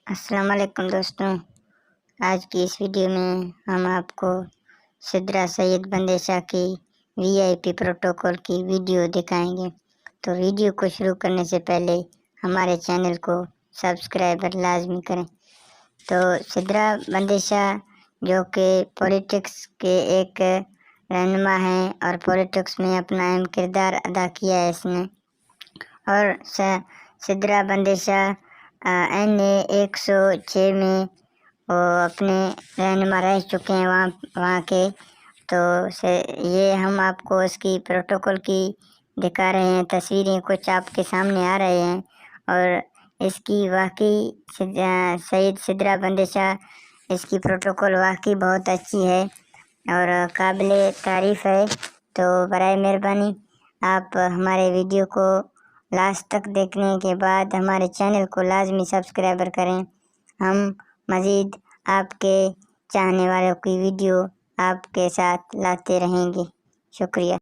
السلام علیکم دوستوں، آج کی اس ویڈیو میں ہم آپ کو سدرا سید بندے شاہ کی VIP پروٹوکول کی ویڈیو دکھائیں گے۔ تو ویڈیو کو شروع کرنے سے پہلے ہمارے چینل کو سبسکرائب لازمی کریں۔ تو سدرا بندے شاہ جو کہ پولیٹکس کے ایک رہنما ہیں اور پولیٹکس میں اپنا اہم کردار ادا کیا ہے اس نے، اور سدرا بندے شاہ NA 106 میں وہ اپنے رہنما رہ چکے ہیں وہاں کے۔ تو یہ ہم آپ کو اس کی پروٹوکول کی دکھا رہے ہیں، تصویریں کچھ آپ کے سامنے آ رہے ہیں، اور اس کی واقعی سید سدرا بندے شاہ اس کی پروٹوکول واقعی بہت اچھی ہے اور قابل تعریف ہے۔ تو برائے مہربانی آپ ہمارے ویڈیو کو لاسٹ تک دیکھنے کے بعد ہمارے چینل کو لازمی سبسکرائبر کریں۔ ہم مزید آپ کے چاہنے والوں کی ویڈیو آپ کے ساتھ لاتے رہیں گے۔ شکریہ۔